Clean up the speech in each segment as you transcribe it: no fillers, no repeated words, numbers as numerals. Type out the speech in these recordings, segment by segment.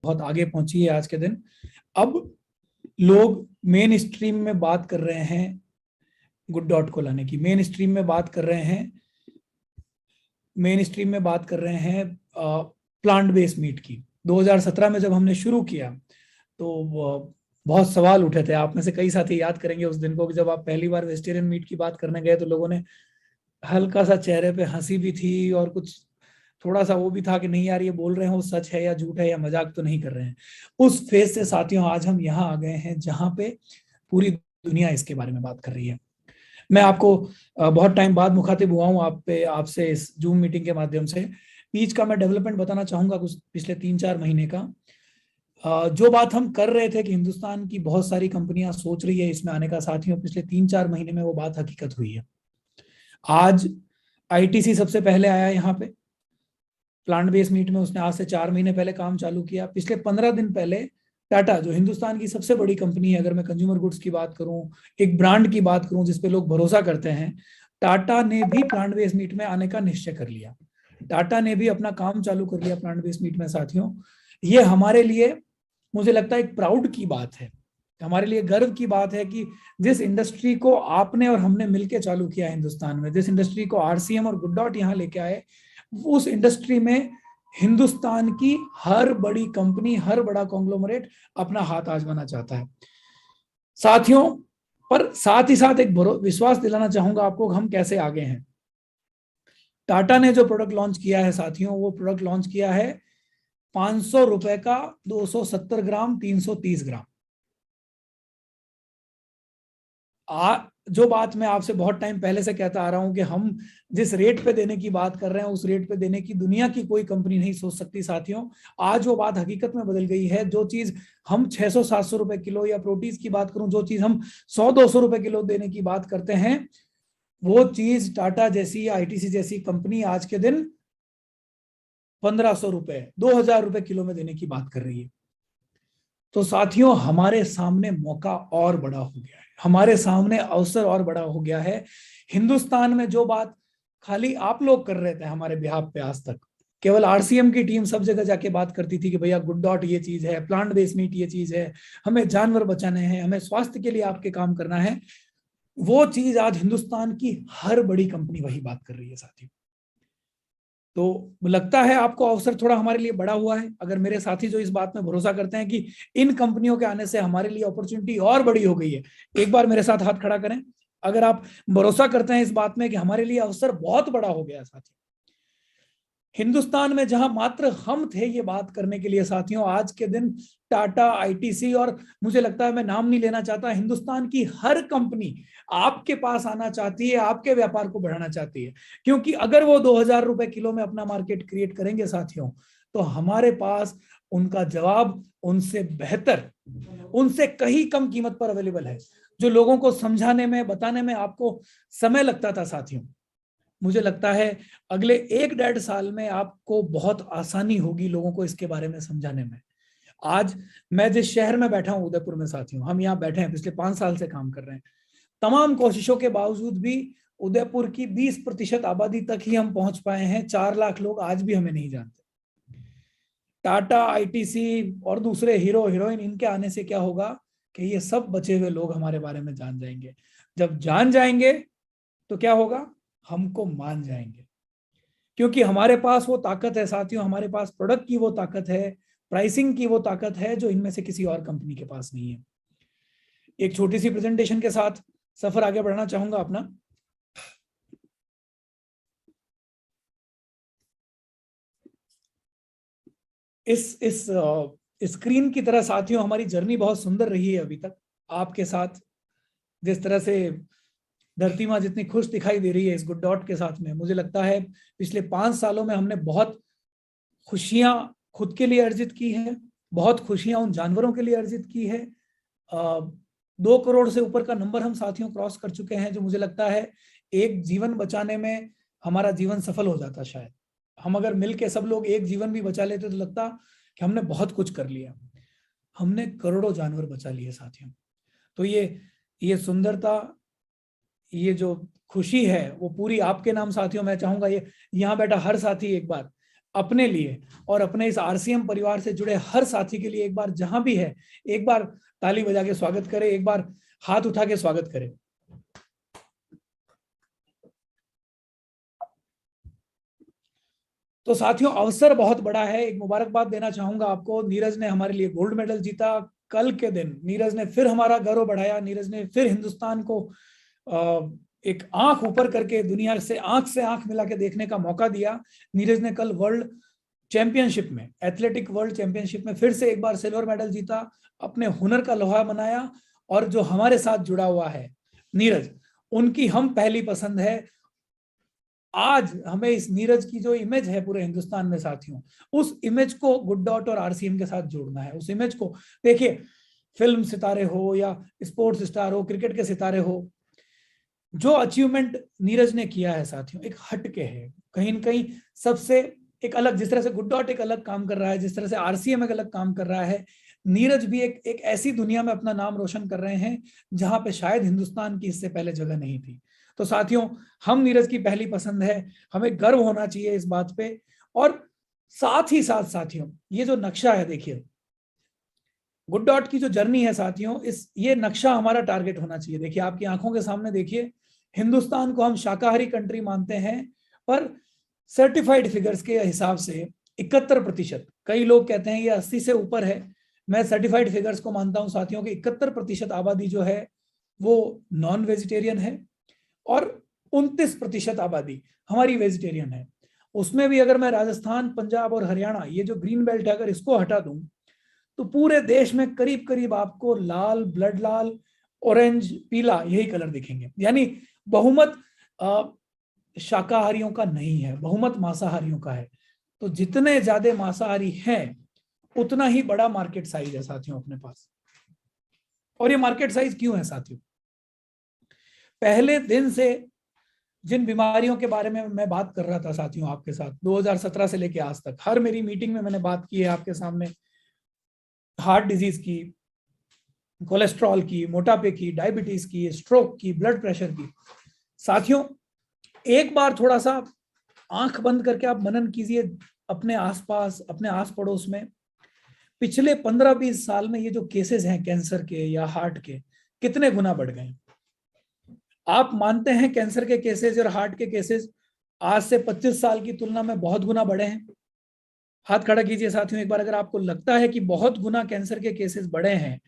बहुत आगे पहुंची है आज के दिन। अब लोग मेन स्ट्रीम में बात कर रहे हैं गुड डॉट को लाने की, मेन स्ट्रीम में बात कर रहे हैं प्लांट बेस्ड मीट की। 2017 में जब हमने शुरू किया तो बहुत सवाल उठे थे। आप में से कई साथी याद करेंगे उस दिन को कि जब आप पहली बार वेजिटेरियन मीट की बात करने गए तो लोगों ने हल्का सा चेहरे पे हंसी भी थी और कुछ थोड़ा सा वो भी था कि नहीं यार ये बोल रहे हैं वो सच है या झूठ है या मजाक तो नहीं कर रहे हैं। उस फेज से साथियों आज हम यहाँ आ गए हैं जहां पे पूरी दुनिया इसके बारे में बात कर रही है। मैं आपको बहुत टाइम बाद मुखातिब हुआ हूँ आपसे इस जूम मीटिंग के माध्यम से। बीच का मैं डेवलपमेंट बताना चाहूंगा कुछ पिछले 3-4 महीने का। जो बात हम कर रहे थे कि हिंदुस्तान की बहुत सारी कंपनियां सोच रही है इसमें आने का, साथियों पिछले 3-4 महीने में वो बात हकीकत हुई है। आज आईटीसी सबसे पहले आया यहाँ पे प्लांट बेस्ड मीट में। उसने आज से 4 महीने पहले काम चालू किया। पिछले 15 दिन पहले टाटा, जो हिंदुस्तान की सबसे बड़ी कंपनी है, अगर मैं कंज्यूमर गुड्स की बात करूं, एक ब्रांड की बात करूं जिसपे लोग भरोसा करते हैं, टाटा ने भी प्लांट बेस्ड मीट में आने का निश्चय कर लिया। टाटा ने भी अपना काम चालू कर लिया प्लांट बेस्ड मीट में। साथियों ये हमारे लिए, मुझे लगता है, एक प्राउड की बात है, हमारे लिए गर्व की बात है कि जिस इंडस्ट्री को आपने और हमने मिलकर चालू किया हिंदुस्तान में, जिस इंडस्ट्री को आरसीएम और गुड डॉट यहाँ लेके आए, उस इंडस्ट्री में हिंदुस्तान की हर बड़ी कंपनी, हर बड़ा कॉन्ग्लोमरेट अपना हाथ आजमाना चाहता है साथियों। पर साथ ही साथ एक विश्वास दिलाना चाहूंगा आपको हम कैसे आगे हैं। टाटा ने जो प्रोडक्ट लॉन्च किया है साथियों, वो प्रोडक्ट लॉन्च किया है 500 रुपए का 270 ग्राम 330 ग्राम। जो बात मैं आपसे बहुत टाइम पहले से कहता आ रहा हूं कि हम जिस रेट पे देने की बात कर रहे हैं उस रेट पे देने की दुनिया की कोई कंपनी नहीं सोच सकती साथियों। आज वो बात हकीकत में बदल गई है। जो चीज हम 600-700 रुपए किलो, या प्रोटीज की बात करूं जो चीज हम 100-200 रुपए किलो देने की बात करते हैं, वो चीज टाटा जैसी, आईटीसी जैसी कंपनी आज के दिन 1500 रुपए, 2000 रुपए किलो में देने की बात कर रही है। तो साथियों हमारे सामने मौका और बड़ा हो गया है, हमारे सामने अवसर और बड़ा हो गया है। हिंदुस्तान में जो बात खाली आप लोग कर रहे थे हमारे बिहाफ पे, आज तक केवल आरसीएम की टीम सब जगह जाके बात करती थी कि भैया गुड डॉट ये चीज है, प्लांट बेस्ड मीट ये चीज है, हमें जानवर बचाने हैं, हमें स्वास्थ्य के लिए आपके काम करना है, वो चीज आज हिंदुस्तान की हर बड़ी कंपनी वही बात कर रही है साथियों। तो लगता है आपको अवसर थोड़ा हमारे लिए बड़ा हुआ है। अगर मेरे साथी जो इस बात में भरोसा करते हैं कि इन कंपनियों के आने से हमारे लिए अपॉर्चुनिटी और बड़ी हो गई है, एक बार मेरे साथ हाथ खड़ा करें अगर आप भरोसा करते हैं इस बात में कि हमारे लिए अवसर बहुत बड़ा हो गया साथियों। हिंदुस्तान में जहां मात्र हम थे ये बात करने के लिए साथियों, आज के दिन टाटा, आईटीसी और मुझे लगता है, मैं नाम नहीं लेना चाहता, हिंदुस्तान की हर कंपनी आपके पास आना चाहती है, आपके व्यापार को बढ़ाना चाहती है। क्योंकि अगर वो 2000 रुपए किलो में अपना मार्केट क्रिएट करेंगे साथियों, तो हमारे पास उनका जवाब उनसे बेहतर, उनसे कहीं कम कीमत पर अवेलेबल है। जो लोगों को समझाने में, बताने में आपको समय लगता था साथियों, मुझे लगता है अगले 1-1.5 साल में आपको बहुत आसानी होगी लोगों को इसके बारे में समझाने में। आज मैं जिस शहर में बैठा हूं, उदयपुर में साथियों, हम यहाँ बैठे हैं, पिछले 5 साल से काम कर रहे हैं। तमाम कोशिशों के बावजूद भी उदयपुर की 20% आबादी तक ही हम पहुंच पाए हैं। 4 लाख लोग आज भी हमें नहीं जानते। टाटा, आईटीसी और दूसरे हीरो हीरोइन, इनके आने से क्या होगा कि ये सब बचे हुए लोग हमारे बारे में जान जाएंगे। जब जान जाएंगे तो क्या होगा, हमको मान जाएंगे। क्योंकि हमारे पास वो ताकत है साथियों, हमारे पास प्रोडक्ट की वो ताकत है, प्राइसिंग की वो ताकत है जो इनमें से किसी और कंपनी के पास नहीं है। एक छोटी सी प्रेजेंटेशन के साथ सफर आगे बढ़ना चाहूंगा अपना। इस स्क्रीन की तरह साथियों हमारी जर्नी बहुत सुंदर रही है अभी तक आपके साथ। जिस तरह से धरती माँ जितनी खुश दिखाई दे रही है इस गुड डॉट के साथ में, मुझे लगता है पिछले 5 सालों में हमने बहुत खुशियां खुद के लिए अर्जित की है, बहुत खुशियां उन जानवरों के लिए अर्जित की है। 2 करोड़ से ऊपर का नंबर हम साथियों क्रॉस कर चुके हैं, जो मुझे लगता है एक जीवन बचाने में हमारा जीवन सफल हो जाता। शायद हम अगर मिलके सब लोग एक जीवन भी बचा लेते तो लगता कि हमने बहुत कुछ कर लिया। हमने करोड़ों जानवर बचा लिए साथियों। तो ये सुंदरता, ये जो खुशी है वो पूरी आपके नाम साथियों। मैं चाहूंगा ये यहाँ बैठा हर साथी एक बार अपने लिए और अपने इस आरसीएम परिवार से जुड़े हर साथी के लिए एक बार जहां भी है, एक बार ताली बजा के स्वागत करें, एक बार हाथ उठा के स्वागत करें। तो साथियों, अवसर बहुत बड़ा है। एक मुबारकबाद देना चाहूंगा आपको, नीरज ने हमारे लिए गोल्ड मेडल जीता। कल के दिन नीरज ने फिर हमारा गर्व बढ़ाया, नीरज ने फिर हिंदुस्तान को एक आंख ऊपर करके दुनिया से आंख मिला के देखने का मौका दिया। नीरज ने कल वर्ल्ड चैंपियनशिप में, एथलेटिक वर्ल्ड चैंपियनशिप में फिर से एक बार सिल्वर मेडल जीता, अपने हुनर का लोहा बनाया। और जो हमारे साथ जुड़ा हुआ है नीरज, उनकी हम पहली पसंद है। आज हमें इस नीरज की जो इमेज है पूरे हिंदुस्तान में साथियों, उस इमेज को गुड डॉट और आरसीएम के साथ जोड़ना है। उस इमेज को देखिए, फिल्म सितारे हो या स्पोर्ट्स स्टार हो, क्रिकेट के सितारे हो, जो अचीवमेंट नीरज ने किया है साथियों, एक हटके है कहीं न कहीं सबसे, एक अलग। जिस तरह से गुड डॉट एक अलग काम कर रहा है, जिस तरह से आरसीएम एक अलग काम कर रहा है, नीरज भी एक ऐसी दुनिया में अपना नाम रोशन कर रहे हैं जहां पे शायद हिंदुस्तान की इससे पहले जगह नहीं थी। तो साथियों, हम नीरज की पहली पसंद है, हमें गर्व होना चाहिए इस बात पे। और साथ ही साथ साथियों, ये जो नक्शा है, देखिए गुड डॉट की जो जर्नी है साथियों, ये नक्शा हमारा टारगेट होना चाहिए। देखिए आपकी आंखों के सामने, देखिए हिंदुस्तान को हम शाकाहारी कंट्री मानते हैं, पर सर्टिफाइड फिगर्स के हिसाब से 71%, कई लोग कहते हैं ये 80 से ऊपर है, मैं सर्टिफाइड फिगर्स को मानता हूं साथियों कि 71% आबादी जो है वो नॉन वेजिटेरियन है और 29% आबादी हमारी वेजिटेरियन है। उसमें भी अगर मैं राजस्थान, पंजाब और हरियाणा, ये जो ग्रीन बेल्ट है, अगर इसको हटा दूं तो पूरे देश में करीब करीब आपको लाल, ब्लड लाल, ऑरेंज, पीला, यही कलर दिखेंगे। यानी बहुमत शाकाहारियों का नहीं है, बहुमत मांसाहारियों का है। तो जितने ज्यादा मांसाहारी हैं उतना ही बड़ा मार्केट साइज है साथियों अपने पास। और ये मार्केट साइज क्यों है साथियों? पहले दिन से जिन बीमारियों के बारे में मैं बात कर रहा था साथियों आपके साथ, 2017 से लेकर आज तक हर मेरी मीटिंग में मैंने बात की है आपके सामने, हार्ट डिजीज की, कोलेस्ट्रॉल की, मोटापे की, डायबिटीज की, स्ट्रोक की, ब्लड प्रेशर की। साथियों, एक बार थोड़ा सा आंख बंद करके आप मनन कीजिए अपने आसपास, अपने आस पड़ोस में, पिछले 15-20 साल में ये जो केसेस हैं कैंसर के या हार्ट के, कितने गुना बढ़ गए? आप मानते हैं कैंसर के केसेस और हार्ट के केसेस आज से 25 साल की तुलना में बहुत गुना बढ़े हैं? हाथ खड़ा कीजिए साथियों एक बार अगर आपको लगता है कि बहुत गुना कैंसर के केसेस बढ़े हैं।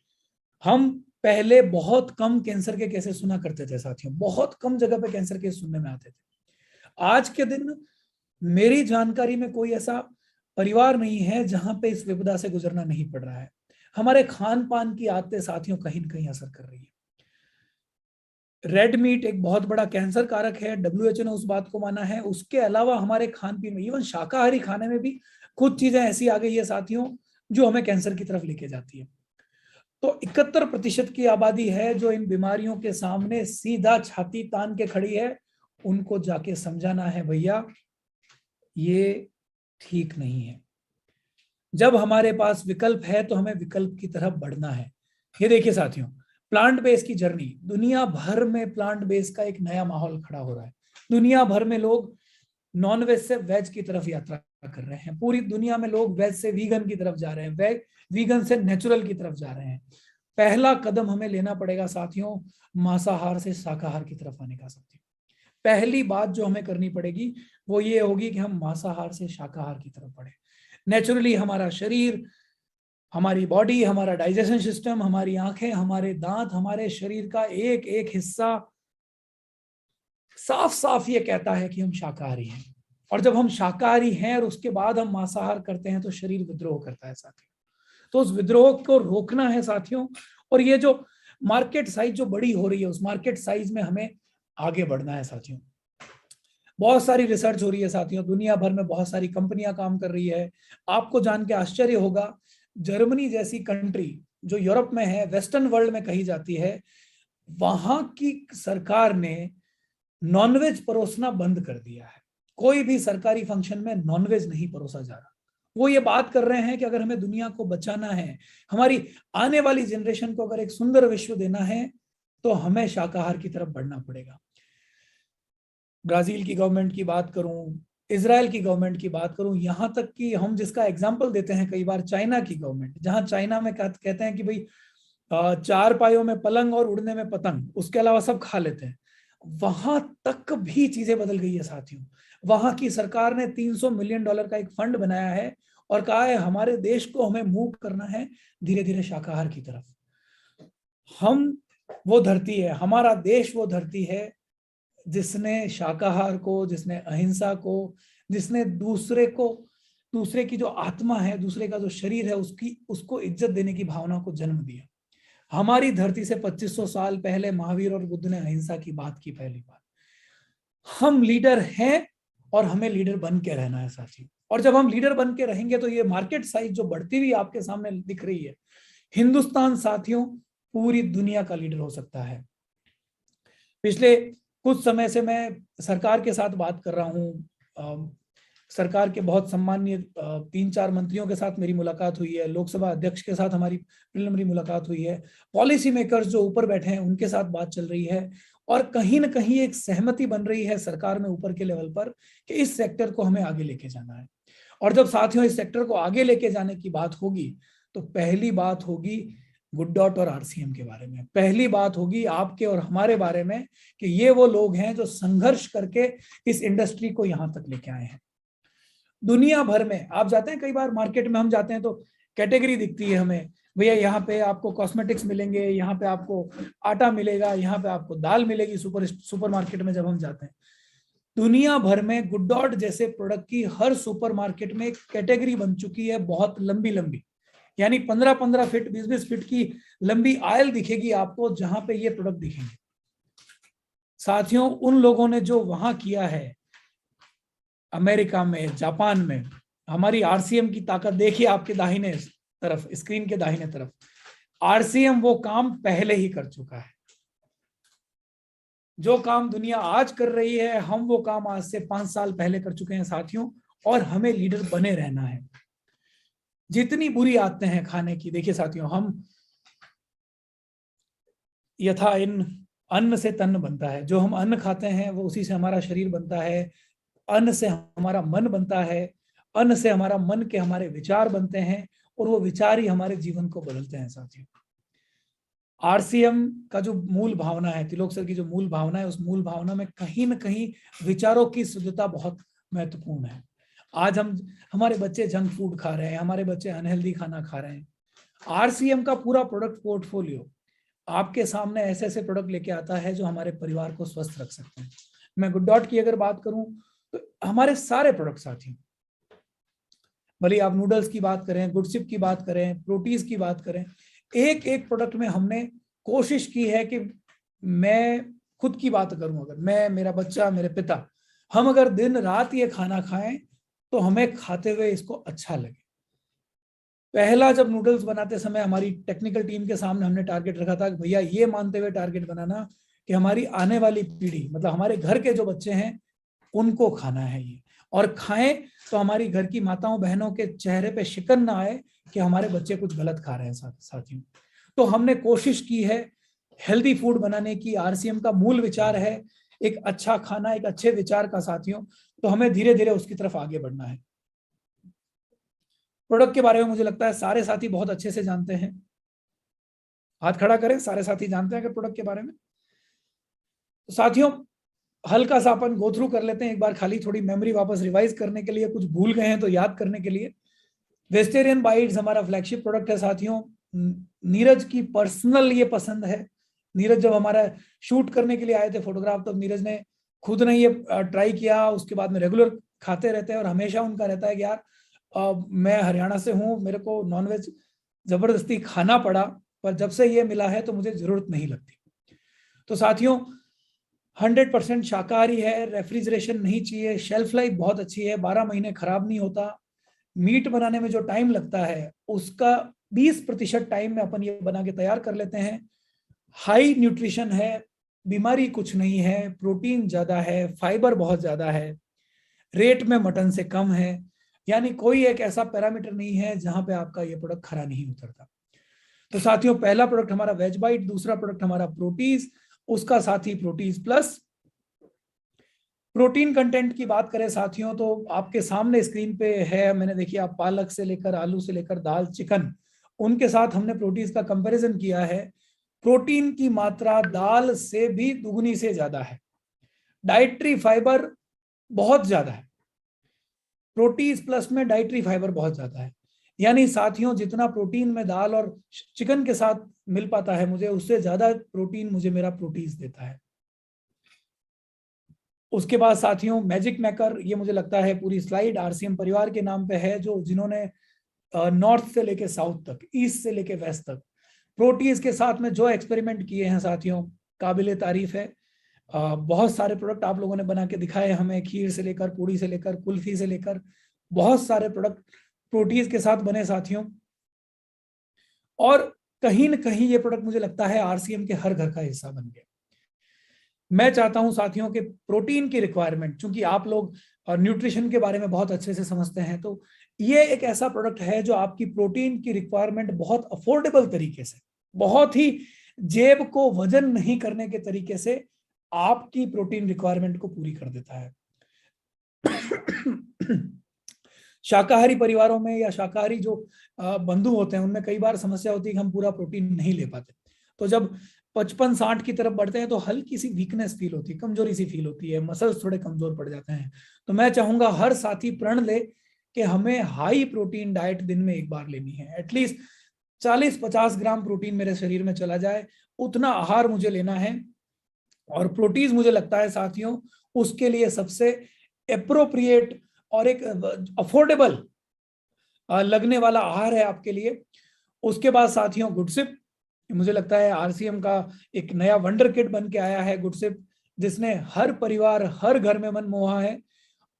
हम पहले बहुत कम कैंसर के केसेस सुना करते थे साथियों, बहुत कम जगह पे कैंसर केस सुनने में आते थे। आज के दिन मेरी जानकारी में कोई ऐसा परिवार नहीं है जहां पे इस विपदा से गुजरना नहीं पड़ रहा है। हमारे खान पान की आदतें साथियों कहीं न कहीं असर कर रही है। रेड मीट एक बहुत बड़ा कैंसर कारक है, डब्ल्यूएचओ ने उस बात को माना है। उसके अलावा हमारे खान पीन में, इवन शाकाहारी खाने में भी कुछ चीजें ऐसी आ गई है साथियों जो हमें कैंसर की तरफ लेके जाती है। तो 71% की आबादी है जो इन बीमारियों के सामने सीधा छाती तान के खड़ी है। उनको जाके समझाना है भैया ये ठीक नहीं है। जब हमारे पास विकल्प है तो हमें विकल्प की तरफ बढ़ना है। ये देखिए साथियों, प्लांट बेस की जर्नी, दुनिया भर में प्लांट बेस का एक नया माहौल खड़ा हो रहा है। दुनिया भर में लोग नॉन वेज से वेज की तरफ यात्रा कर रहे हैं। पूरी दुनिया में लोग वेज से वीगन की तरफ जा रहे हैं, वीगन से नेचुरल की तरफ जा रहे हैं। पहला कदम हमें लेना पड़ेगा साथियों मांसाहार से शाकाहार की तरफ आने का। साथियों, पहली बात जो हमें करनी पड़ेगी वो ये होगी कि हम मांसाहार से शाकाहार की तरफ बढ़े। नेचुरली हमारा शरीर, हमारी बॉडी, हमारा डाइजेशन सिस्टम, हमारी आंखें, हमारे दांत, हमारे शरीर का एक एक हिस्सा साफ साफ ये कहता है कि हम शाकाहारी हैं। और जब हम शाकाहारी हैं और उसके बाद हम मांसाहार करते हैं तो शरीर विद्रोह करता है साथियों। तो उस विद्रोह को रोकना है साथियों। और ये जो मार्केट साइज जो बड़ी हो रही है, उस मार्केट साइज में हमें आगे बढ़ना है साथियों। बहुत सारी रिसर्च हो रही है साथियों, दुनिया भर में बहुत सारी कंपनियां काम कर रही है। आपको जान के आश्चर्य होगा, जर्मनी जैसी कंट्री जो यूरोप में है, वेस्टर्न वर्ल्ड में कही जाती है, वहां की सरकार ने नॉनवेज परोसना बंद कर दिया है। कोई भी सरकारी फंक्शन में नॉनवेज नहीं परोसा जा रहा। वो ये बात कर रहे हैं कि अगर हमें दुनिया को बचाना है, हमारी आने वाली जनरेशन को अगर एक सुंदर विश्व देना है, तो हमें शाकाहार की तरफ बढ़ना पड़ेगा। ब्राजील की गवर्नमेंट की बात करूं, इजराइल की गवर्नमेंट की बात करूं, यहां तक कि हम जिसका एग्जाम्पल देते हैं कई बार चाइना की गवर्नमेंट, जहां चाइना में कहते हैं कि भाई चार पायों में पलंग और उड़ने में पतंग, उसके अलावा सब खा लेते हैं, वहां तक भी चीजें बदल गई है साथियों। वहां की सरकार ने $300 मिलियन का एक फंड बनाया है और कहा है हमारे देश को हमें मूव करना है धीरे धीरे शाकाहार की तरफ। हम वो धरती है, हमारा देश वो धरती है जिसने शाकाहार को, जिसने अहिंसा को, जिसने दूसरे की जो आत्मा है, दूसरे का जो शरीर है, उसको इज्जत देने की भावना को जन्म दिया। हमारी धरती से 2500 साल पहले महावीर और बुद्ध ने अहिंसा की बात की पहली बार। हम लीडर हैं और हमें लीडर बन के रहना है साथियों। और जब हम लीडर बन के रहेंगे तो ये मार्केट साइज जो बढ़ती हुई आपके सामने दिख रही है, हिंदुस्तान साथियों पूरी दुनिया का लीडर हो सकता है। पिछले कुछ समय से मैं सरकार के साथ बात कर रहा हूँ, सरकार के बहुत सम्मानीय 3-4 मंत्रियों के साथ मेरी मुलाकात हुई है, लोकसभा अध्यक्ष के साथ हमारी प्रिलिमिनरी मुलाकात हुई है, पॉलिसी मेकर्स जो ऊपर बैठे हैं उनके साथ बात चल रही है, और कहीं ना कहीं एक सहमति बन रही है सरकार में ऊपर के लेवल पर कि इस सेक्टर को हमें आगे लेके जाना है। और जब साथियों इस सेक्टर को आगे लेके जाने की बात होगी तो पहली बात होगी गुड डॉट और आरसीएम के बारे में, पहली बात होगी आपके और हमारे बारे में कि ये वो लोग हैं जो संघर्ष करके इस इंडस्ट्री को यहां तक लेके आए हैं। दुनिया भर में आप जाते हैं, कई बार मार्केट में हम जाते हैं तो कैटेगरी दिखती है हमें, भैया यहाँ पे आपको कॉस्मेटिक्स मिलेंगे, यहाँ पे आपको आटा मिलेगा, यहाँ पे आपको दाल मिलेगी। सुपरमार्केट में जब हम जाते हैं, दुनिया भर में गुड डॉट जैसे प्रोडक्ट की हर सुपरमार्केट में एक कैटेगरी बन चुकी है, बहुत लंबी लंबी, यानी 15-15 फीट 20-20 फीट की लंबी आयल दिखेगी आपको जहां पे ये प्रोडक्ट दिखेंगे। साथियों उन लोगों ने जो वहां किया है अमेरिका में, जापान में, हमारी आरसीएम की ताकत देखिए आपके दाहिने तरफ, स्क्रीन के दाहिने तरफ, आरसीएम वो काम पहले ही कर चुका है। जो काम दुनिया आज कर रही है हम वो काम आज से 5 साल पहले कर चुके हैं साथियों, और हमें लीडर बने रहना है। जितनी बुरी आदतें हैं खाने की, देखिए साथियों, हम यथा इन अन्न से तन्न बनता है, जो हम अन्न खाते हैं वो उसी से हमारा शरीर बनता है, अन्न से हमारा मन बनता है, अन्न से हमारा मन के हमारे विचार बनते हैं, और वो विचार ही हमारे जीवन को बदलते हैं साथियों। आरसीएम का जो मूल भावना है, तिलोक सर की जो मूल भावना है, उस मूल भावना में कहीं ना कहीं विचारों की शुद्धता बहुत महत्वपूर्ण है। आज हमारे बच्चे जंक फूड खा रहे हैं, हमारे बच्चे अनहेल्दी खाना खा रहे हैं। आरसीएम का पूरा प्रोडक्ट पोर्टफोलियो आपके सामने ऐसे ऐसे प्रोडक्ट लेके आता है जो हमारे परिवार को स्वस्थ रख सकते हैं। मैं गुड डॉट की अगर बात करूं तो हमारे सारे प्रोडक्ट साथी, भले आप नूडल्स की बात करें, गुडसिप की बात करें, प्रोटीज की बात करें, एक एक प्रोडक्ट में हमने कोशिश की है कि मैं खुद की बात करूं, अगर मैं, मेरा बच्चा, मेरे पिता, हम अगर दिन रात ये खाना खाएं तो हमें खाते हुए इसको अच्छा लगे। पहला जब नूडल्स बनाते समय हमारी टेक्निकल टीम के सामने हमने टारगेट रखा था कि भैया ये मानते हुए टारगेट बनाना कि हमारी आने वाली पीढ़ी, मतलब हमारे घर के जो बच्चे हैं उनको खाना है ये, और खाएं तो हमारी घर की माताओं बहनों के चेहरे पे शिकन ना आए कि हमारे बच्चे कुछ गलत खा रहे हैं साथियों। तो हमने कोशिश की है हेल्दी फूड बनाने की। आरसीएम का मूल विचार है एक अच्छा खाना, एक अच्छे विचार का साथियों, तो हमें धीरे धीरे उसकी तरफ आगे बढ़ना है। प्रोडक्ट के बारे में मुझे लगता है सारे साथी बहुत अच्छे से जानते हैं, हाथ खड़ा करें, सारे साथी जानते हैं अगर प्रोडक्ट के बारे में। तो साथियों हल्का सा अपन गो थ्रू कर लेते हैं एक बार, खाली थोड़ी मेमोरी वापस रिवाइज करने के लिए, कुछ भूल गए हैं तो याद करने के लिए। वेजिटेरियन बाइट्स हमारा फ्लैगशिप प्रोडक्ट है साथियों। नीरज की पर्सनल ये पसंद है। नीरज जब हमारा शूट करने के लिए आए थे फोटोग्राफ, तब नीरज ने खुद ने ये ट्राई किया, उसके बाद में रेगुलर खाते रहते हैं, और हमेशा उनका रहता है कि यार मैं हरियाणा से हूँ, मेरे को नॉनवेज जबरदस्ती खाना पड़ा, पर जब से ये मिला है तो मुझे जरूरत नहीं लगती। तो साथियों 100% शाकाहारी है, रेफ्रिजरेशन नहीं चाहिए, शेल्फ लाइफ बहुत अच्छी है, 12 महीने खराब नहीं होता। मीट बनाने में जो टाइम लगता है उसका 20% टाइम में अपन ये बना के तैयार कर लेते हैं। हाई न्यूट्रिशन है, बीमारी कुछ नहीं है, प्रोटीन ज्यादा है, फाइबर बहुत ज्यादा है, रेट में मटन से कम है, यानी कोई एक ऐसा पैरामीटर नहीं है जहां पे आपका ये प्रोडक्ट खरा नहीं उतरता। तो साथियों पहला प्रोडक्ट हमारा वेज बाइट, दूसरा प्रोडक्ट हमारा प्रोटीज, उसका साथी प्रोटीज प्लस। प्रोटीन कंटेंट की बात करें साथियों, तो आपके सामने स्क्रीन पे है, मैंने देखिए आप पालक से लेकर आलू से लेकर दाल, चिकन, उनके साथ हमने प्रोटीन का कंपैरिजन किया है। प्रोटीन की मात्रा दाल से भी दुगनी से ज्यादा है, डाइटरी फाइबर बहुत ज्यादा है, प्रोटीन प्लस में डाइटरी फाइबर बहुत ज्यादा है। यानी साथियों, जितना प्रोटीन में दाल और चिकन के साथ मिल पाता है मुझे, उससे ज्यादा प्रोटीन मुझे मेरा प्रोटीन देता है। उसके बाद साथियों मैजिक मेकर, ये मुझे लगता है पूरी स्लाइड आरसीएम परिवार के नाम पे है, जो जिन्होंने नॉर्थ से लेके साउथ तक, ईस्ट से लेके वेस्ट तक प्रोटीज के साथ में जो एक्सपेरिमेंट किए हैं साथियों, काबिले तारीफ है। बहुत सारे प्रोडक्ट आप लोगों ने बना के दिखाए हमें, खीर से लेकर, पूड़ी से लेकर, कुल्फी से लेकर, बहुत सारे प्रोडक्ट प्रोटीज के साथ बने साथियों। और कहीं ना कहीं ये प्रोडक्ट मुझे लगता है आरसीएम के हर घर का हिस्सा बन गया। मैं चाहता हूं साथियों के प्रोटीन की रिक्वायरमेंट, चूंकि आप लोग न्यूट्रिशन के बारे में बहुत अच्छे से समझते हैं, तो ये एक ऐसा प्रोडक्ट है जो आपकी प्रोटीन की रिक्वायरमेंट बहुत अफोर्डेबल तरीके से, बहुत ही जेब को वजन नहीं करने के तरीके से आपकी प्रोटीन रिक्वायरमेंट को पूरी कर देता है। शाकाहारी परिवारों में या शाकाहारी जो बंधु होते हैं, उनमें कई बार समस्या होती है कि हम पूरा प्रोटीन नहीं ले पाते। तो जब 55-60 की तरफ बढ़ते हैं तो हल्की सी वीकनेस फील होती है, कमजोरी सी फील होती है, मसल्स थोड़े कमजोर पड़ जाते हैं। तो मैं चाहूंगा हर साथी प्रण ले कि हमें हाई प्रोटीन डाइट दिन में एक बार लेनी है, एटलीस्ट 40-50 ग्राम प्रोटीन मेरे शरीर में चला जाए, उतना आहार मुझे लेना है। और प्रोटीन मुझे लगता है साथियों उसके लिए सबसे एप्रोप्रिएट और एक अफोर्डेबल लगने वाला आहार है आपके लिए। उसके बाद साथियों गुडसिप, मुझे लगता है आरसीएम का एक नया वंडर किड बन के आया है गुडसिप, जिसने हर परिवार, हर घर में मन मोहा है।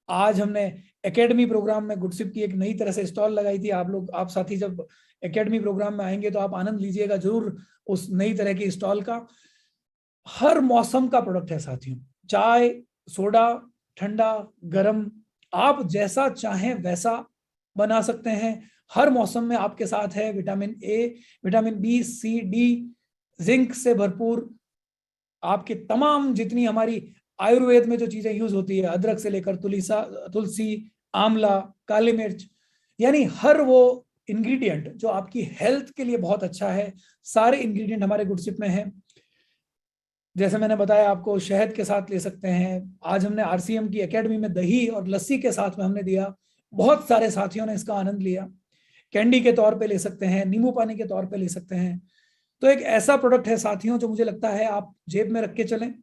आज हमने एकेडमी प्रोग्राम में गुडसिप की एक नई तरह से स्टॉल लगाई थी। आप लोग, आप साथी जब एकेडमी प्रोग्राम में आएंगे तो आप आनंद लीजिएगा जरूर उस नई तरह की स्टॉल का। हर मौसम का प्रोडक्ट है साथियों, चाय, सोडा, ठंडा, गर्म, आप जैसा चाहें वैसा बना सकते हैं। हर मौसम में आपके साथ है vitamin A, vitamin B, C, D, zinc से भरपूर। आपके तमाम जितनी हमारी आयुर्वेद में जो चीजें यूज होती है, अदरक से लेकर तुलसी, आंवला, काली मिर्च, यानी हर वो इंग्रेडिएंट जो आपकी हेल्थ के लिए बहुत अच्छा है, सारे इंग्रेडिएंट हमारे गुडसिप में है। जैसे मैंने बताया आपको, शहद के साथ ले सकते हैं। आज हमने आरसीएम की एकेडमी में दही और लस्सी के साथ में हमने दिया, बहुत सारे साथियों ने इसका आनंद लिया। कैंडी के तौर पे ले सकते हैं, नींबू पानी के तौर पे ले सकते हैं। तो एक ऐसा प्रोडक्ट है साथियों जो मुझे लगता है आप जेब में रख के चलें,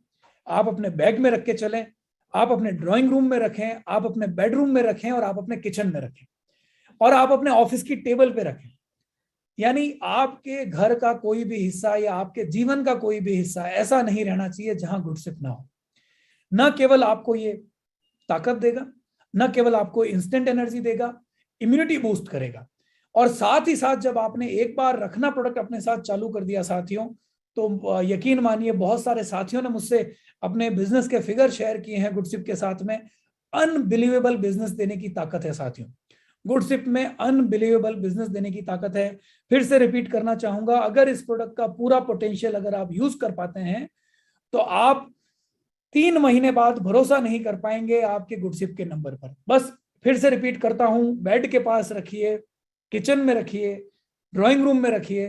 आप अपने बैग में रख के चलें, आप अपने ड्राइंग रूम में रखें, आप अपने बेडरूम में रखें, और आप अपने किचन में रखें, और आप अपने ऑफिस की टेबल पे रखें। यानी आपके घर का कोई भी हिस्सा या आपके जीवन का कोई भी हिस्सा ऐसा नहीं रहना चाहिए जहां गुडसिप ना हो। न केवल आपको ये ताकत देगा, न केवल आपको इंस्टेंट एनर्जी देगा, इम्यूनिटी बूस्ट करेगा, और साथ ही साथ जब आपने एक बार रखना प्रोडक्ट अपने साथ चालू कर दिया साथियों, तो यकीन मानिए, बहुत सारे साथियों ने मुझसे अपने बिजनेस के फिगर शेयर किए हैं गुडसिप के साथ में। अनबिलीवेबल बिजनेस देने की ताकत है साथियों, गुडसिप में अनबिलीवेबल बिजनेस देने की ताकत है। फिर से रिपीट करना चाहूंगा, अगर इस प्रोडक्ट का पूरा पोटेंशियल अगर आप यूज कर पाते हैं तो आप 3 महीने बाद भरोसा नहीं कर पाएंगे आपके गुडसिप के नंबर पर। बस फिर से रिपीट करता हूं, बेड के पास रखिए, किचन में रखिए, ड्राइंग रूम में रखिए,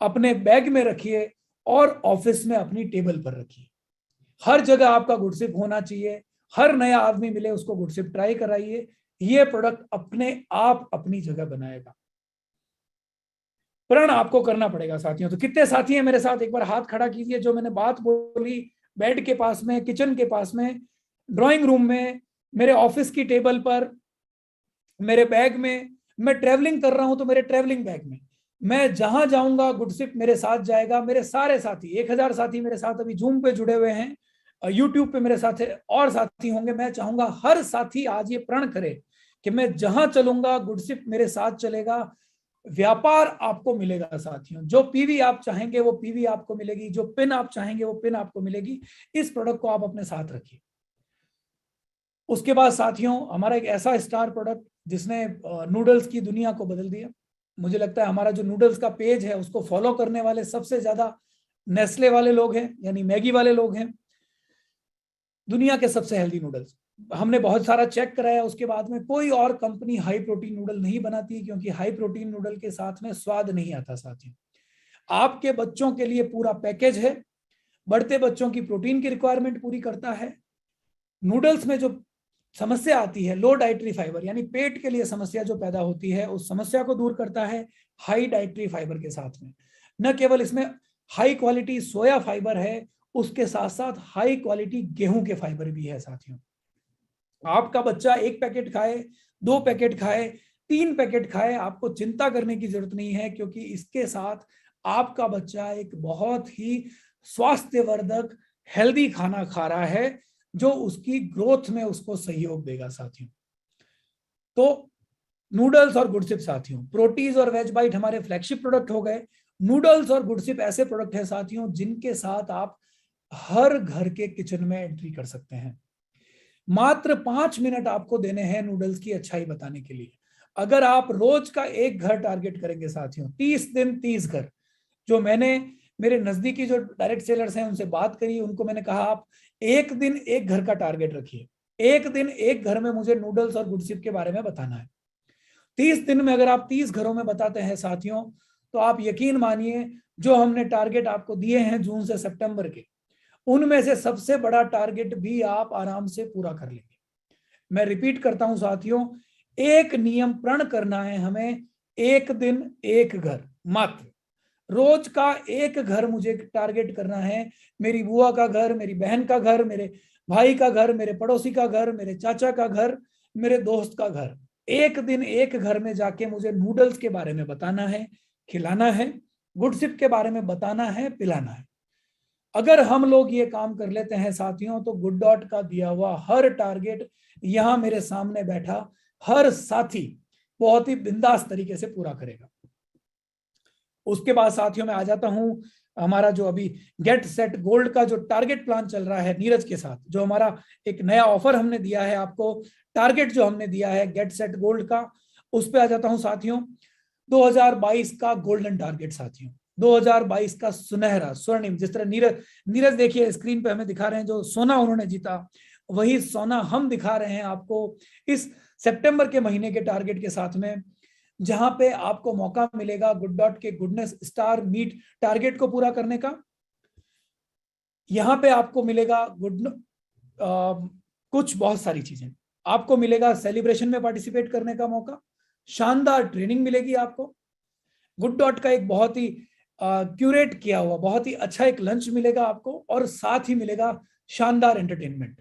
अपने बैग में रखिए, और ऑफिस में अपनी टेबल पर रखिए। हर जगह आपका गुडसिप होना चाहिए। हर नया आदमी मिले उसको गुडसिप ट्राई कराइए, ये प्रोडक्ट अपने आप अपनी जगह बनाएगा। प्रण आपको करना पड़ेगा साथियों। तो कितने साथी हैं मेरे साथ, एक बार हाथ खड़ा कीजिए जो मैंने बात बोली, बेड के पास में, किचन के पास में, ड्राइंग रूम में, मेरे ऑफिस की टेबल पर, मेरे बैग में, मैं ट्रेवलिंग कर रहा हूं तो मेरे ट्रेवलिंग बैग में, मैं जहां जाऊंगा गुडसिप मेरे साथ जाएगा। मेरे सारे साथी, 1000 साथी मेरे साथ अभी जूम पे जुड़े हुए हैं, यूट्यूब पे मेरे साथ और साथी होंगे। मैं चाहूंगा हर साथी आज ये प्रण करे कि मैं जहां चलूंगा गुडसिप मेरे साथ चलेगा। व्यापार आपको मिलेगा साथियों, जो पीवी आप चाहेंगे वो पीवी आपको मिलेगी, जो पिन आप चाहेंगे वो पिन आपको मिलेगी। इस प्रोडक्ट को आप अपने साथ रखिए। उसके बाद साथियों, हमारा एक ऐसा स्टार प्रोडक्ट जिसने नूडल्स की दुनिया को बदल दिया। मुझे लगता है हमारा जो नूडल्स का पेज है उसको फॉलो करने वाले सबसे ज्यादा नेस्ले वाले लोग हैं, यानी मैगी वाले लोग हैं। दुनिया के सबसे हेल्दी नूडल्स। हमने बहुत सारा चेक कराया, उसके बाद में कोई और कंपनी हाई प्रोटीन नूडल नहीं बनाती, क्योंकि हाई प्रोटीन नूडल के साथ में स्वाद नहीं आता साथियों। आपके बच्चों के लिए पूरा पैकेज है, बढ़ते बच्चों की प्रोटीन की रिक्वायरमेंट पूरी करता है। नूडल्स में जो समस्या आती है लो डाइटरी फाइबर, यानी पेट के लिए समस्या जो पैदा होती है, उस समस्या को दूर करता है हाई डाइटरी फाइबर के साथ में। न केवल इसमें हाई क्वालिटी सोया फाइबर है, उसके साथ साथ हाई क्वालिटी गेहूं के फाइबर भी है साथियों। आपका बच्चा 1 पैकेट खाए, 2 पैकेट खाए, 3 पैकेट खाए, आपको चिंता करने की जरूरत नहीं है, क्योंकि इसके साथ आपका बच्चा एक बहुत ही स्वास्थ्यवर्धक हेल्दी खाना खा रहा है, जो उसकी ग्रोथ में उसको सहयोग देगा साथियों। तो नूडल्स और गुडसिप साथियों, प्रोटीज और वेज बाइट हमारे फ्लैगशिप प्रोडक्ट हो गए। नूडल्स और गुडसिप ऐसे प्रोडक्ट है साथियों जिनके साथ आप हर घर के किचन में एंट्री कर सकते हैं। मात्र 5 मिनट आपको देने हैं नूडल्स की अच्छाई बताने के लिए। अगर आप रोज का 1 घर टारगेट करेंगे साथियों, 30 दिन 30 घर, जो मैंने मेरे नजदीकी जो डायरेक्ट सेलर्स हैं उनसे बात करी, उनको मैंने कहा आप 1 दिन 1 घर का टारगेट रखिए, 1 दिन 1 घर में मुझे नूडल्स और गुडसिप के बारे में बताना है। 30 दिन में अगर आप 30 घरों में बताते हैं साथियों, तो आप यकीन मानिए जो हमने टारगेट आपको दिए हैं जून से सितंबर के, उनमें से सबसे बड़ा टारगेट भी आप आराम से पूरा कर लेंगे। मैं रिपीट करता हूं साथियों, एक नियम प्रण करना है हमें, 1 दिन 1 घर, मात्र रोज का 1 घर मुझे टारगेट करना है। मेरी बुआ का घर, मेरी बहन का घर, मेरे भाई का घर, मेरे पड़ोसी का घर, मेरे चाचा का घर, मेरे दोस्त का घर, 1 दिन 1 घर में जाके मुझे नूडल्स के बारे में बताना है, खिलाना है, गुडसिप के बारे में बताना है, पिलाना है। अगर हम लोग ये काम कर लेते हैं साथियों, तो गुड डॉट का दिया हुआ हर टारगेट यहां मेरे सामने बैठा हर साथी बहुत ही बिंदास तरीके से पूरा करेगा। उसके बाद साथियों मैं आ जाता हूं हमारा जो अभी गेट सेट गोल्ड का जो टारगेट प्लान चल रहा है नीरज के साथ, जो हमारा एक नया ऑफर हमने दिया है आपको, टारगेट जो हमने दिया है गेट सेट गोल्ड का, उस पर आ जाता हूं साथियों। 2022 का गोल्डन टारगेट साथियों, 2022 का सुनहरा स्वर्णिम, जिस तरह नीरज नीरज देखिए स्क्रीन पे हमें दिखा रहे हैं जो सोना उन्होंने जीता, वही सोना हम दिखा रहे हैं आपको इस सितंबर के महीने के टारगेट के साथ में, जहां पे आपको मौका मिलेगा गुड डॉट के गुडनेस स्टार मीट टारगेट को पूरा करने का। यहां पे आपको मिलेगा कुछ बहुत सारी चीजें, आपको मिलेगा सेलिब्रेशन में पार्टिसिपेट करने का मौका, शानदार ट्रेनिंग मिलेगी आपको, गुड डॉट का एक बहुत ही क्यूरेट किया हुआ बहुत ही अच्छा एक लंच मिलेगा आपको, और साथ ही मिलेगा शानदार एंटरटेनमेंट।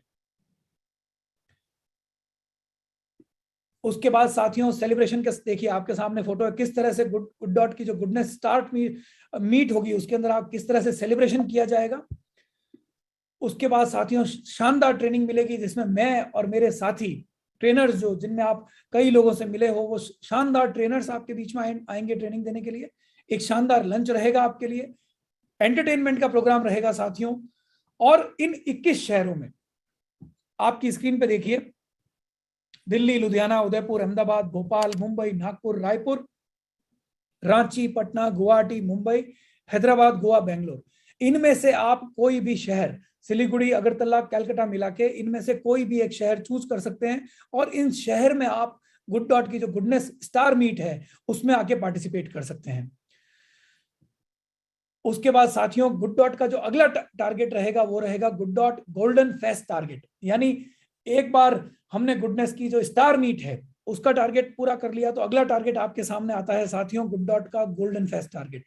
उसके बाद साथियों सेलिब्रेशन के देखिए आपके सामने फोटो है, किस तरह से गुड डॉट की जो गुडनेस स्टार्ट मीट होगी उसके अंदर आप किस तरह से सेलिब्रेशन किया जाएगा। उसके बाद साथियों शानदार ट्रेनिंग मिलेगी, जिसमें मैं और मेरे साथी ट्रेनर्स जो जिनमें आप कई लोगों से मिले हो, वो शानदार ट्रेनर्स आपके बीच में आएंगे ट्रेनिंग देने के लिए। एक शानदार लंच रहेगा आपके लिए, एंटरटेनमेंट का प्रोग्राम रहेगा साथियों। और इन 21 शहरों में आपकी स्क्रीन पे देखिए, दिल्ली, लुधियाना, उदयपुर, अहमदाबाद, भोपाल, मुंबई, नागपुर, रायपुर, रांची, पटना, गुवाहाटी, मुंबई, हैदराबाद, गोवा, बेंगलोर, इनमें से आप कोई भी शहर, सिलीगुड़ी, अगरतला, कलकत्ता मिला के इनमें से कोई भी एक शहर चूज कर सकते हैं, और इन शहर में आप गुड डॉट की जो गुडनेस स्टार मीट है उसमें आके पार्टिसिपेट कर सकते हैं। उसके बाद साथियों गुड डॉट का जो अगला टारगेट रहेगा वो रहेगा good dot golden fest target, यानी एक बार हमने गुडनेस की जो स्टार मीट है उसका टारगेट पूरा कर लिया, तो अगला टारगेट आपके सामने आता है साथियों गुड डॉट का गोल्डन फेस्ट टारगेट।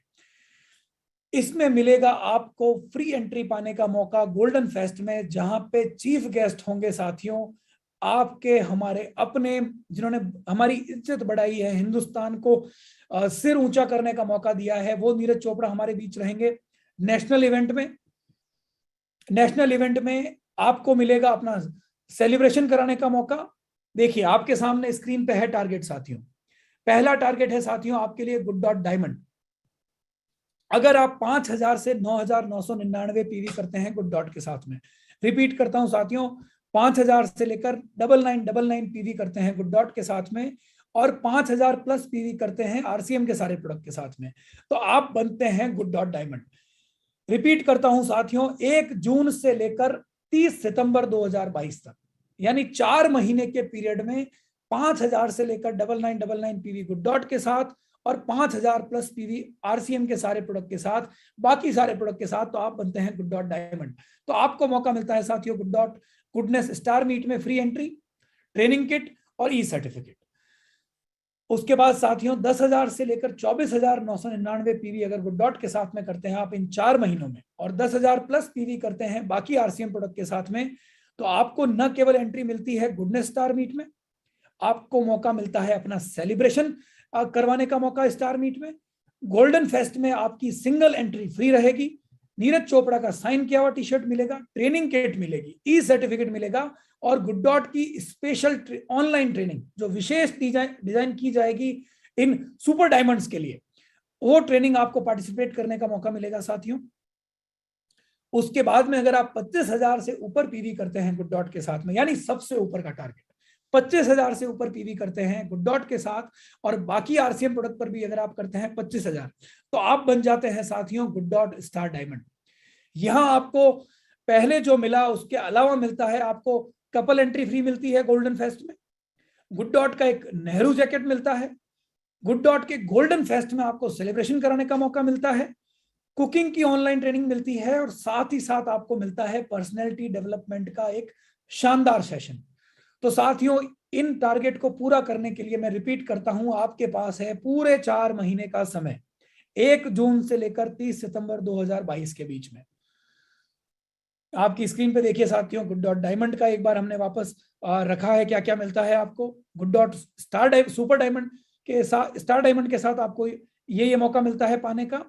इसमें मिलेगा आपको फ्री एंट्री पाने का मौका गोल्डन फेस्ट में, जहां पे चीफ गेस्ट होंगे साथियों आपके हमारे अपने, जिन्होंने हमारी इज्जत बढ़ाई है, हिंदुस्तान को सिर ऊंचा करने का मौका दिया है, वो नीरज चोपड़ा हमारे बीच रहेंगे नेशनल इवेंट में। नेशनल इवेंट में आपको मिलेगा अपना सेलिब्रेशन कराने का मौका। देखिए आपके सामने स्क्रीन पे है टारगेट साथियों, पहला टारगेट है साथियों आपके लिए गुड डॉट डायमंड। अगर आप 5,000 से 9,999 पीवी करते हैं गुड डॉट के साथ में, रिपीट करता हूं साथियों, 5,000 से लेकर 9999 पीवी करते हैं गुड डॉट के साथ में, और 5,000 प्लस पीवी करते हैं आरसीएम के सारे प्रोडक्ट के साथ में, तो आप बनते हैं गुड डॉट डायमंड। रिपीट करता हूं साथियों, 1 जून से लेकर 30 सितंबर 2022 तक, यानी 4 महीने के पीरियड में 5000 से लेकर 9999 पीवी गुड डॉट के साथ और 5000 प्लस पीवी आरसीएम के सारे प्रोडक्ट के साथ, बाकी सारे प्रोडक्ट के साथ, तो आप बनते हैं गुड डॉट डायमंड। तो आपको मौका मिलता है साथियों good dot goodness star meet में फ्री एंट्री, ट्रेनिंग किट और ई सर्टिफिकेट। उसके बाद साथियों 10,000 से लेकर 24,999 पीवी अगर गुड डॉट के साथ में करते हैं आप इन 4 महीनों में, और 10,000 प्लस पीवी करते हैं बाकी आरसीएम प्रोडक्ट के साथ में, तो आपको न केवल एंट्री मिलती है गुडनेस स्टार मीट में, आपको मौका मिलता है अपना सेलिब्रेशन करवाने का मौका स्टार मीट में, गोल्डन फेस्ट में आपकी सिंगल एंट्री फ्री रहेगी, नीरज चोपड़ा का साइन किया हुआ टी शर्ट मिलेगा, ट्रेनिंग किट मिलेगी, ई सर्टिफिकेट मिलेगा, और गुड डॉट की स्पेशल ऑनलाइन ट्रेनिंग जो विशेष डिजाइन की जाएगी इन सुपर डायमंड्स के लिए, वो ट्रेनिंग आपको पार्टिसिपेट करने का मौका मिलेगा साथियों। उसके बाद में अगर आप 25,000 से ऊपर पीवी करते हैं गुड डॉट के साथ में, यानी सबसे ऊपर का टारगेट 25,000 से ऊपर पीवी करते हैं गुड डॉट के साथ, और बाकी आरसीएम प्रोडक्ट पर भी अगर आप करते हैं 25,000, तो आप बन जाते हैं साथियों गुड डॉट स्टार डायमंड। यहां आपको पहले जो मिला उसके अलावा मिलता है, आपको कपल एंट्री फ्री मिलती है गोल्डन फेस्ट में, गुड डॉट का एक नेहरू जैकेट मिलता है, गुड डॉट के गोल्डन फेस्ट में आपको सेलिब्रेशन कराने का मौका मिलता है, कुकिंग की ऑनलाइन ट्रेनिंग मिलती है, और साथ ही साथ आपको मिलता है पर्सनैलिटी डेवलपमेंट का एक शानदार सेशन। तो साथियों इन टारगेट को पूरा करने के लिए मैं रिपीट करता हूं, आपके पास है पूरे 4 महीने का समय, 1 जून से लेकर 30 सितंबर 2022 के बीच में। आपकी स्क्रीन पे देखिए साथियों गुड डॉट डायमंड का एक बार हमने वापस रखा है, क्या क्या मिलता है आपको। गुड डॉट सुपर डायमंड के साथ, स्टार डायमंड के साथ आपको ये मौका मिलता है पाने का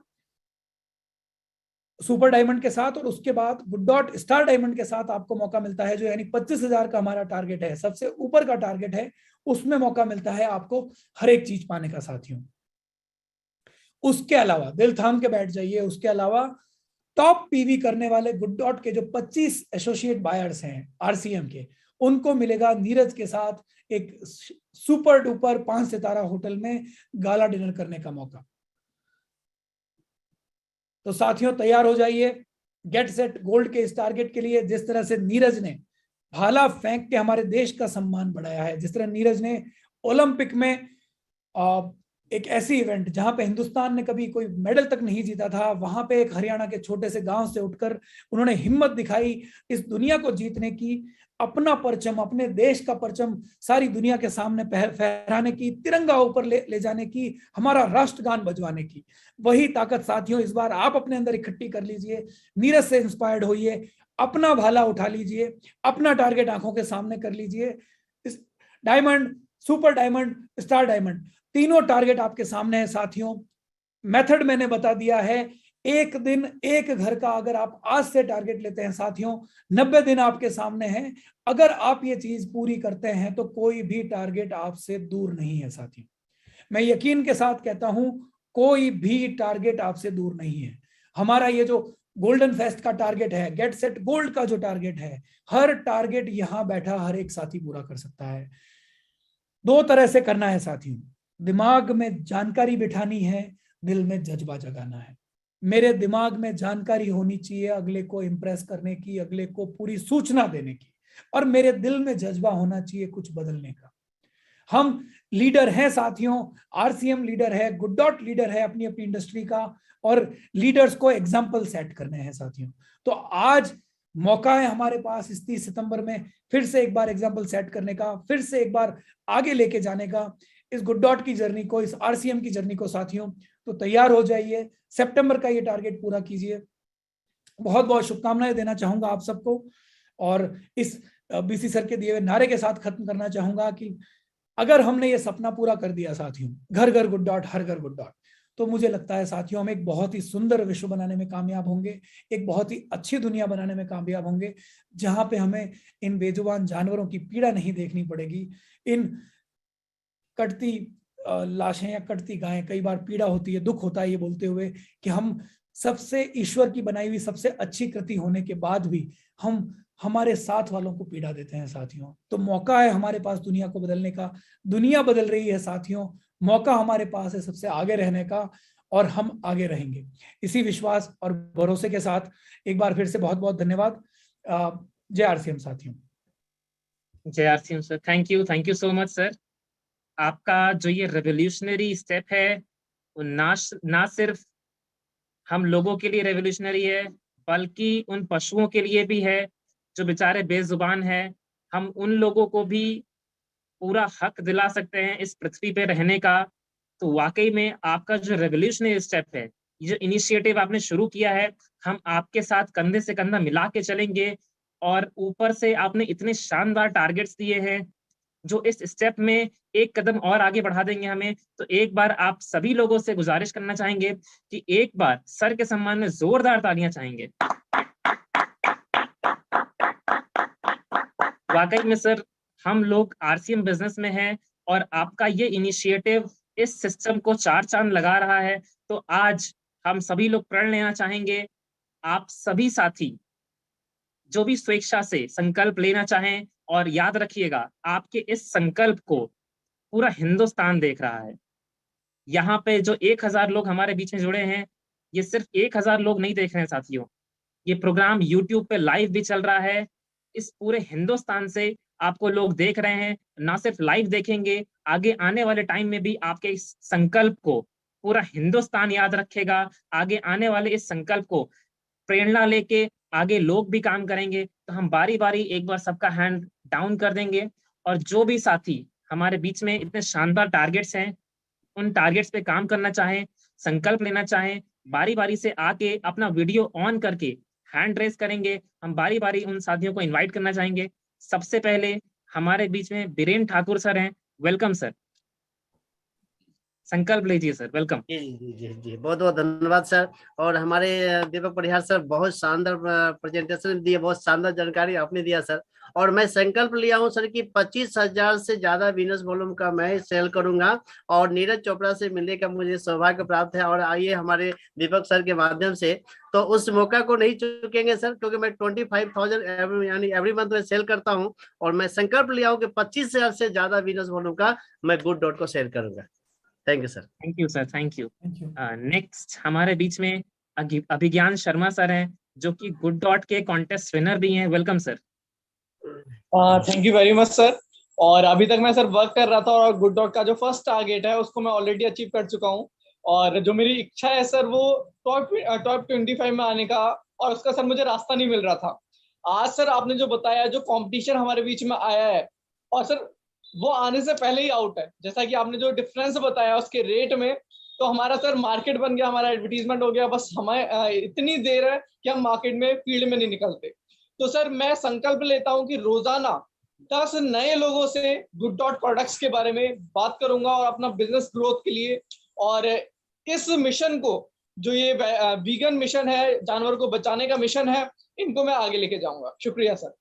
सुपर डायमंड के साथ, और उसके बाद गुड डॉट स्टार डायमंड के साथ आपको मौका मिलता है, जो यानी 25,000 का हमारा टारगेट है, सबसे ऊपर का टारगेट है, उसमें मौका मिलता है आपको हर एक चीज पाने का साथियों। उसके अलावा दिल थाम के बैठ जाइए, उसके अलावा टॉप पीवी करने वाले गुड डॉट के जो 25 एसोसिएट बायर्स हैं आरसीएम के, उनको मिलेगा नीरज के साथ एक सुपर डुपर 5 सितारा होटल में गाला डिनर करने का मौका। तो साथियों तैयार हो जाइए गेट सेट गोल्ड के इस टारगेट के लिए। जिस तरह से नीरज ने भाला फेंक के हमारे देश का सम्मान बढ़ाया है, जिस तरह नीरज ने ओलंपिक में एक ऐसी इवेंट जहां पे हिंदुस्तान ने कभी कोई मेडल तक नहीं जीता था, वहां पे एक हरियाणा के छोटे से गांव से उठकर उन्होंने हिम्मत दिखाई इस दुनिया को जीतने की, अपना परचम, अपने देश का परचम सारी दुनिया के सामने फहराने की, तिरंगा ऊपर ले जाने की, हमारा राष्ट्रगान बजवाने की। वही ताकत साथियों इस बार आप अपने अंदर इकट्ठी कर लीजिए, नीरज से इंस्पायर्ड होइए, अपना भाला उठा लीजिए, अपना टारगेट आंखों के सामने कर लीजिए। इस diamond, super diamond, star diamond, तीनों टारगेट आपके सामने है साथियों। मेथड मैंने बता दिया है, एक दिन एक घर का अगर आप आज से टारगेट लेते हैं साथियों, 90 दिन आपके सामने हैं। अगर आप ये चीज पूरी करते हैं तो कोई भी टारगेट आपसे दूर नहीं है साथियों। मैं यकीन के साथ कहता हूं कोई भी टारगेट आपसे दूर नहीं है। हमारा ये जो गोल्डन फेस्ट का टारगेट है, गेट सेट गोल्ड का जो टारगेट है, हर टारगेट यहां बैठा हर एक साथी पूरा कर सकता है। 2 तरह से करना है साथियों, दिमाग में जानकारी बिठानी है, दिल में जज्बा जगाना है। मेरे दिमाग में जानकारी होनी चाहिए अगले को इंप्रेस करने की, अगले को पूरी सूचना देने की, और मेरे दिल में जज्बा होना चाहिए कुछ बदलने का। हम लीडर हैं साथियों, आरसीएम लीडर है, गुड डॉट लीडर है अपनी अपनी इंडस्ट्री का, और लीडर्स को एग्जाम्पल सेट करने हैं साथियों। तो आज मौका है हमारे पास इस 30 सितंबर में फिर से एक बार एग्जाम्पल सेट करने का, फिर से एक बार आगे लेके जाने का इस गुड डॉट की जर्नी को, इस आरसीएम की जर्नी को साथियों। तो तैयार हो जाइए, सितंबर का ये टारगेट पूरा कीजिए। बहुत बहुत शुभकामनाएं देना चाहूंगा आप सबको, और इस बीसी सर के दिए हुए नारे के साथ खत्म करना चाहूंगा कि अगर हमने ये सपना पूरा कर दिया साथियों, घर घर गुड डॉट, हर घर गुड डॉट, तो मुझे लगता है साथियों हम एक बहुत ही सुंदर विश्व बनाने में कामयाब होंगे, एक बहुत ही अच्छी दुनिया बनाने में कामयाब होंगे, जहां पे हमें इन बेजुबान जानवरों की पीड़ा नहीं देखनी पड़ेगी, इन कटती लाशें या कटती गायें, कई बार पीड़ा होती है, दुख होता है ये बोलते हुए कि हम सबसे ईश्वर की बनाई हुई सबसे अच्छी कृति होने के बाद भी हम हमारे साथ वालों को पीड़ा देते हैं साथियों। तो मौका है हमारे पास दुनिया को बदलने का, दुनिया बदल रही है साथियों, मौका हमारे पास है सबसे आगे रहने का, और हम आगे रहेंगे। इसी विश्वास और भरोसे के साथ एक बार फिर से बहुत बहुत धन्यवाद। जय आरसीएम साथियों। जय RCM sir, thank you so much sir. आपका जो ये रेवोल्यूशनरी स्टेप है वो ना सिर्फ हम लोगों के लिए रेवोल्यूशनरी है, बल्कि उन पशुओं के लिए भी है जो बेचारे बेजुबान हैं। हम उन लोगों को भी पूरा हक दिला सकते हैं इस पृथ्वी पे रहने का। तो वाकई में आपका जो रेवोल्यूशनरी स्टेप है, ये जो इनिशिएटिव आपने शुरू किया है, हम आपके साथ कंधे से कंधा मिला के चलेंगे। और ऊपर से आपने इतने शानदार टारगेट्स दिए हैं जो इस स्टेप में एक कदम और आगे बढ़ा देंगे हमें। तो एक बार आप सभी लोगों से गुजारिश करना चाहेंगे कि एक बार सर के सम्मान में जोरदार तालियां चाहेंगे। वाकई में सर, हम लोग आरसीएम बिजनेस में हैं और आपका ये इनिशिएटिव इस सिस्टम को चार चांद लगा रहा है। तो आज हम सभी लोग प्रण लेना चाहेंगे, आप सभी साथी जो भी स्वेच्छा से संकल्प लेना चाहें, और याद रखिएगा आपके इस संकल्प को पूरा हिंदुस्तान देख रहा है। यहाँ पे जो 1000 लोग हमारे बीच में जुड़े हैं, ये सिर्फ 1000 लोग नहीं देख रहे हैं साथियों, ये प्रोग्राम यूट्यूब पे लाइव भी चल रहा है। इस पूरे हिंदुस्तान से आपको लोग देख रहे हैं। ना सिर्फ लाइव देखेंगे, आगे आने वाले टाइम में भी आपके इस संकल्प को पूरा हिंदुस्तान याद रखेगा। आगे आने वाले इस संकल्प को प्रेरणा लेके आगे लोग भी काम करेंगे। तो हम बारी बारी एक बार सबका हैंड डाउन कर देंगे, और जो भी साथी हमारे बीच में इतने शानदार टारगेट्स हैं, उन टारगेट्स पे काम करना चाहें, संकल्प लेना चाहें, बारी बारी से आके अपना वीडियो ऑन करके हैंड रेस करेंगे। हम बारी बारी उन साथियों को इनवाइट करना चाहेंगे। सबसे पहले हमारे बीच में बीरेन ठाकुर सर हैं, वेलकम सर, संकल्प लीजिए सर, वेलकम। जी जी जी जी, बहुत बहुत धन्यवाद सर। और हमारे दीपक परिहार सर बहुत शानदार प्रेजेंटेशन दिए, बहुत शानदार जानकारी आपने दिया सर। और मैं संकल्प लिया हूं सर कि 25,000 से ज्यादा बिजनेस वॉल्यूम का मैं सेल करूंगा, और नीरज चोपड़ा से मिलने का मुझे सौभाग्य प्राप्त है। और आइए हमारे दीपक सर के माध्यम से, तो उस मौका को नहीं चुकेंगे सर, क्योंकि मैं 25,000 यानी एवरी मंथ में सेल करता हूं। और मैं संकल्प लिया हूं कि 25,000 से ज्यादा बिजनेस वॉल्यूम का मैं गुड डॉट को सेल करूंगा। Thank you sir. Thank you sir, thank you. Next हमारे बीच में अभिज्ञान शर्मा सर हैं, जो कि गुड डॉट के कॉन्टेस्ट विनर भी हैं, welcome sir. Thank you very much sir. और अभी तक मैं सर वर्क कर रहा था, और गुड डॉट का जो फर्स्ट टारगेट है उसको मैं ऑलरेडी अचीव कर चुका हूँ। और जो मेरी इच्छा है सर वो टॉप 25 में आने का, और उसका सर मुझे रास्ता नहीं मिल रहा था। आज सर आपने जो बताया, जो कंपटीशन हमारे बीच में आया है, और सर वो आने से पहले ही आउट है, जैसा कि आपने जो डिफरेंस बताया उसके रेट में, तो हमारा सर मार्केट बन गया, हमारा एडवर्टीजमेंट हो गया। बस हमें इतनी देर है कि हम मार्केट में फील्ड में नहीं निकलते। तो सर मैं संकल्प लेता हूं कि रोजाना 10 नए लोगों से गुड डॉट प्रोडक्ट्स के बारे में बात करूंगा, और अपना बिजनेस ग्रोथ के लिए, और इस मिशन को, जो ये वीगन मिशन है, जानवर को बचाने का मिशन है, इनको मैं आगे लेके जाऊंगा। शुक्रिया सर।